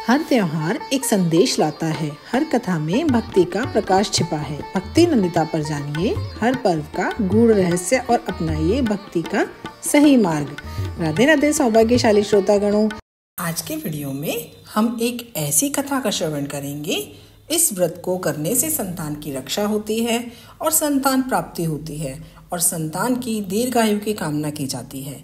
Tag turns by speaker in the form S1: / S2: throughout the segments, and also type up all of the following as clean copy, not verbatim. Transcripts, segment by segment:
S1: हर त्योहार एक संदेश लाता है। हर कथा में भक्ति का प्रकाश छिपा है। भक्ति नंदिता पर जानिए हर पर्व का गूढ़ रहस्य और अपनाइए भक्ति का सही मार्ग। राधे राधे सौभाग्यशाली श्रोतागणों, आज के वीडियो में हम एक ऐसी कथा का श्रवण करेंगे। इस व्रत को करने से संतान की रक्षा होती है और संतान प्राप्ति होती है और संतान की दीर्घायु की कामना की जाती है।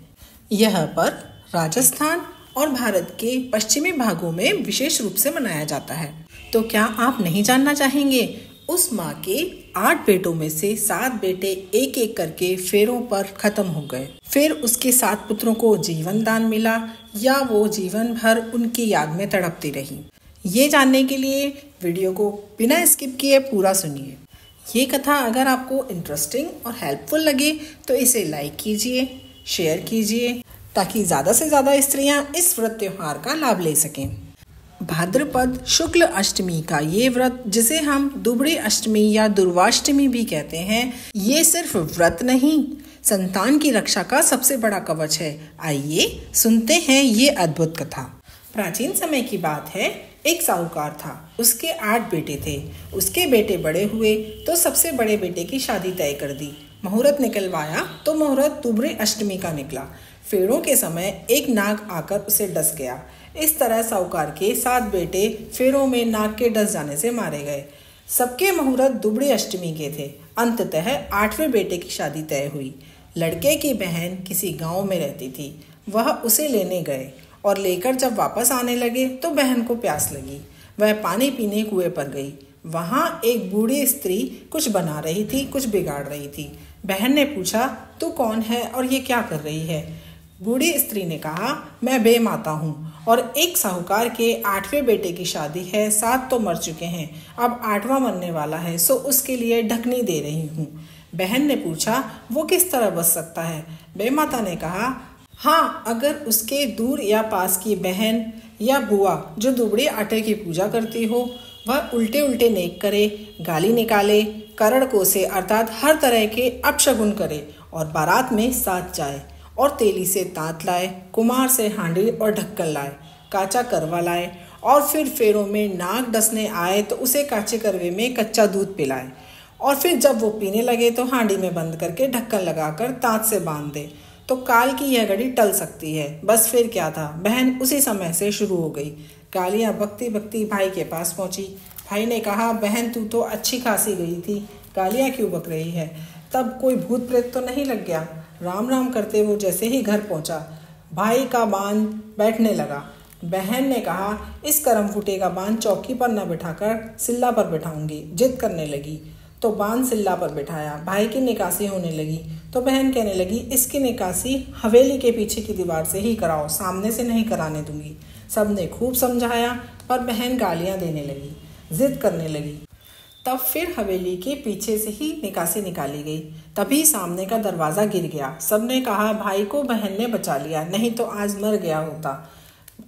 S1: यह पर्व राजस्थान और भारत के पश्चिमी भागों में विशेष रूप से मनाया जाता है। तो क्या आप नहीं जानना चाहेंगे? उस माँ के 8 बेटों में से 7 बेटे एक एक करके फेरों पर खत्म हो गए। फिर उसके 7 पुत्रों को जीवन दान मिला या वो जीवन भर उनकी याद में तड़पती रही। ये जानने के लिए वीडियो को बिना स्किप किए पूरा सुनिए। ये कथा अगर आपको इंटरेस्टिंग और हेल्पफुल लगे तो इसे लाइक कीजिए, शेयर कीजिए ताकि ज़्यादा से ज़्यादा स्त्रियां इस व्रत त्योहार का लाभ ले सकें। भाद्रपद शुक्ल अष्टमी का ये व्रत, जिसे हम दुबड़ी अष्टमी या दुर्वाष्टमी भी कहते हैं, ये सिर्फ व्रत नहीं, संतान की रक्षा का सबसे बड़ा कवच है। आइए सुनते हैं ये अद्भुत कथा। प्राचीन समय की बात है। एक साहूकार था, उसके 8 बेटे थे। उसके बेटे बड़े हुए तो सबसे बड़े बेटे की शादी तय कर दी। मुहूर्त निकलवाया तो मुहूर्त दुबड़ी अष्टमी का निकला। फेरों के समय एक नाग आकर उसे डस गया। इस तरह साहूकार के 7 बेटे फेरों में नाग के डस जाने से मारे गए। सबके मुहूर्त दुबड़ी अष्टमी के थे। अंततः 8वें बेटे की शादी तय हुई। लड़के की बहन किसी गांव में रहती थी। वह उसे लेने गए और लेकर जब वापस आने लगे तो बहन को प्यास लगी। वह पानी पीने कुएं पर गई। वहां एक बूढ़ी स्त्री कुछ बना रही थी, कुछ बिगाड़ रही थी। बहन ने पूछा, तू कौन है और ये क्या कर रही है? बूढ़ी स्त्री ने कहा, मैं बेमाता हूँ और एक साहूकार के 8वें बेटे की शादी है। 7 तो मर चुके हैं, अब 8वां मरने वाला है, सो उसके लिए ढकनी दे रही हूँ। बहन ने पूछा, वो किस तरह बच सकता है? बेमाता ने कहा, हाँ, अगर उसके दूर या पास की बहन या बुआ जो दुबड़े आटे की पूजा करती हो, वह उल्टे उल्टे नेक करे, गाली निकाले, करड़ कोसे अर्थात हर तरह के अपशगुन करे और बारात में साथ जाए और तेली से तांत लाए, कुम्हार से हांडी और ढक्कन लाए, काचा करवा लाए और फिर फेरों में नाग डसने आए तो उसे काचे करवे में कच्चा दूध पिलाए और फिर जब वो पीने लगे तो हांडी में बंद करके ढक्कन लगाकर तांत से बांध दे तो काल की यह घड़ी टल सकती है। बस फिर क्या था, बहन उसी समय से शुरू हो गई। गालियाँ बकती बकती भाई के पास पहुंची। भाई ने कहा, बहन तू तो अच्छी खासी गई थी, गालियाँ क्यों बक रही है? तब कोई भूत प्रेत तो नहीं लग गया? राम राम करते वो जैसे ही घर पहुंचा, भाई का बांध बैठने लगा। बहन ने कहा, इस करम फूटे का बांध चौकी पर न बिठाकर सिल्ला पर बिठाऊंगी। जिद करने लगी तो बांध सिल्ला पर बिठाया। भाई की निकासी होने लगी तो बहन कहने लगी, इसकी निकासी हवेली के पीछे की दीवार से ही कराओ, सामने से नहीं कराने दूंगी। सबने खूब समझाया पर बहन गालियां देने लगी, जिद करने लगी। तब फिर हवेली के पीछे से ही निकासी निकाली गई। तभी सामने का दरवाज़ा गिर गया। सबने कहा, भाई को बहन ने बचा लिया, नहीं तो आज मर गया होता।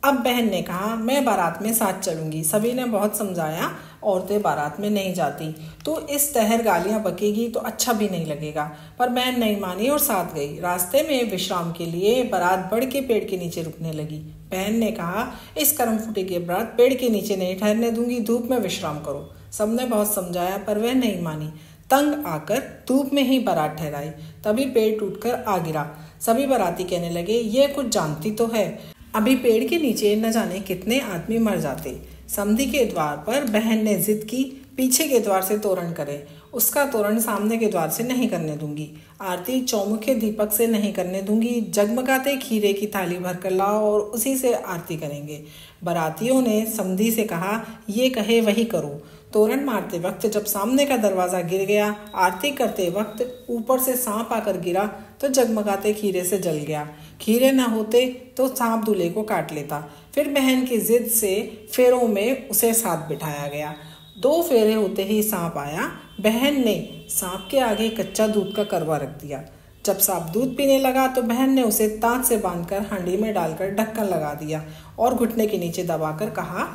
S1: अब बहन ने कहा, मैं बारात में साथ चलूंगी। सभी ने बहुत समझाया, औरतें बारात में नहीं जाती, तो इस तहर गालियां बकेगी तो अच्छा भी नहीं लगेगा। पर बहन नहीं मानी और साथ गई। रास्ते में विश्राम के लिए बारात बड़ के पेड़ के नीचे रुकने लगी। बहन ने कहा, इस कर्म फूटे के बारात पेड़ के नीचे नहीं ठहरने दूंगी, धूप में विश्राम करो। सबने बहुत समझाया पर वह नहीं मानी। तंग आकर धूप में ही बारात ठहराई। तभी पेड़ टूटकर आ गिरा। सभी बाराती कहने लगे, ये कुछ जानती तो है, अभी पेड़ के नीचे न जाने कितने आदमी मर जाते। समधी के द्वार पर बहन ने जिद की, पीछे के द्वार से तोरण करे। उसका तोरण सामने के द्वार से नहीं करने दूंगी। आरती चौमुखे दीपक से नहीं करने दूंगी। जगमगाते खीरे की थाली भर कर लाओ और उसी से आरती करेंगे। बारातियों ने समधी से कहा, ये कहे वही करो। तोरण मारते वक्त जब सामने का दरवाजा गिर गया, आरती करते वक्त ऊपर से सांप आकर गिरा तो जगमगाते खीरे से जल गया। खीरे न होते तो सांप दूल्हे को काट लेता। फिर बहन की जिद से फेरों में उसे साथ बिठाया गया। 2 फेरे होते ही सांप आया। बहन ने सांप के आगे कच्चा दूध का करवा रख दिया। जब सांप दूध पीने लगा तो बहन ने उसे तांत से बांधकर हांडी में डालकर ढक्कन लगा दिया और घुटने के नीचे दबाकर कहा,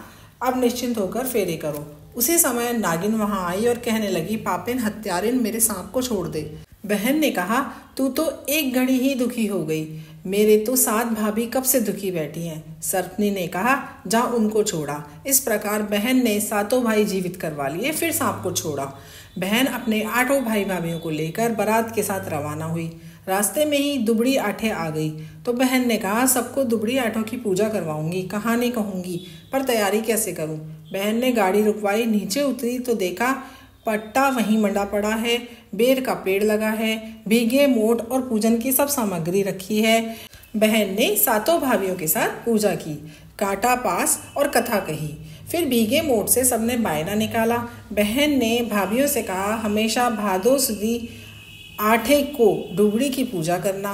S1: अब निश्चिंत होकर फेरे करो। उसी समय नागिन वहां आई और कहने लगी, पापिन हत्यारिन, मेरे सांप को छोड़ दे। बहन ने कहा, तू तो एक घड़ी ही दुखी हो गई, मेरे तो 7 भाभी कब से दुखी बैठी हैं। सर्पनी ने कहा, जा उनको छोड़ा। इस प्रकार बहन ने 7 भाई जीवित करवा लिए, फिर सांप को छोड़ा। बहन अपने 8 भाई भाभीयों को लेकर बारात के साथ रवाना हुई। रास्ते में ही दुबड़ी आठे आ गई तो बहन ने कहा, सबको दुबड़ी आठों की पूजा करवाऊंगी, कहानी कहूंगी, पर तैयारी कैसे करूं। बहन ने गाड़ी रुकवाई, नीचे उतरी तो देखा पट्टा वहीं मंडा पड़ा है, बेर का पेड़ लगा है, भीगे मोट और पूजन की सब सामग्री रखी है। बहन ने 7 भाभीयों के साथ पूजा की, काटा पास और कथा कही। फिर भीगे मोट से सबने बायना निकाला। बहन ने भाभीयों से कहा, हमेशा भादो सुदी आठे को दुबड़ी की पूजा करना,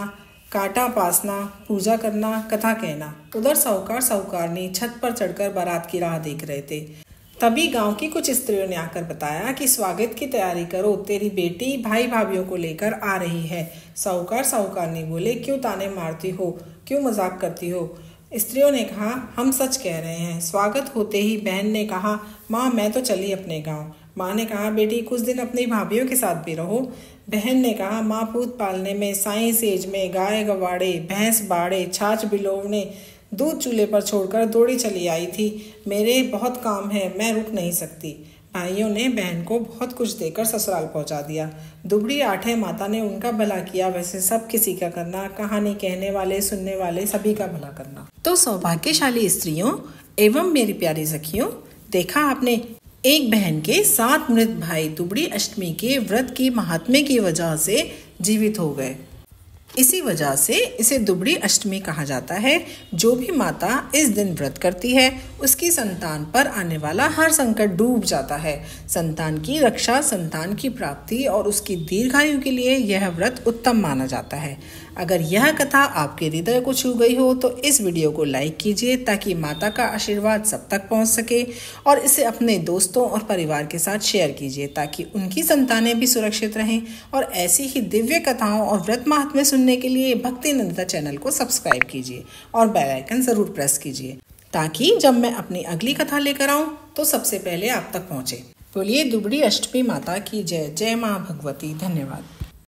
S1: काटा पासना, पूजा करना, कथा कहना। उधर साहूकार साहूकारनी छत पर चढ़कर बारात की राह देख रहे थे। तभी गांव की कुछ स्त्रियों ने आकर बताया कि स्वागत की तैयारी करो, तेरी बेटी भाई भाभीयों को लेकर आ रही है। साहूकार साहूकारनी बोले, क्यों ताने मारती हो, क्यों मजाक करती हो। स्त्रियों ने कहा, हम सच कह रहे हैं। स्वागत होते ही बहन ने कहा, माँ मैं तो चली अपने गांव। माँ ने कहा, बेटी कुछ दिन अपनी भाभीयों के साथ भी रहो। बहन ने कहा, माँ पूत पालने में, साई सेज में, गाय गवाड़े, भैंस बाड़े, छाछ बिलोवने, दूध चूल्हे पर छोड़कर दौड़ी चली आई थी। मेरे बहुत काम है, मैं रुक नहीं सकती। भाइयों ने बहन को बहुत कुछ देकर ससुराल पहुंचा दिया। दुबड़ी आठे माता ने उनका भला किया, वैसे सब किसी का करना, कहानी कहने वाले सुनने वाले सभी का भला करना। तो सौभाग्यशाली स्त्रियों एवं मेरी प्यारी सखियों, देखा आपने, एक बहन के 7 मृत भाई दुबड़ी अष्टमी के व्रत की महात्म्य की वजह से जीवित हो गए। इसी वजह से इसे दुबड़ी अष्टमी कहा जाता है। जो भी माता इस दिन व्रत करती है उसकी संतान पर आने वाला हर संकट डूब जाता है। संतान की रक्षा, संतान की प्राप्ति और उसकी दीर्घायु के लिए यह व्रत उत्तम माना जाता है। अगर यह कथा आपके हृदय को छू गई हो तो इस वीडियो को लाइक कीजिए ताकि माता का आशीर्वाद सब तक पहुंच सके, और इसे अपने दोस्तों और परिवार के साथ शेयर कीजिए ताकि उनकी संतानें भी सुरक्षित रहें। और ऐसी ही दिव्य कथाओं और व्रत महात्म्य सुनने के लिए भक्ति नंदिता चैनल को सब्सक्राइब कीजिए और बेल आइकन जरूर प्रेस कीजिए ताकि जब मैं अपनी अगली कथा लेकर आऊं तो सबसे पहले आप तक पहुंचे। बोलिए दुबड़ी अष्टमी माता की जय। जय मां भगवती। धन्यवाद।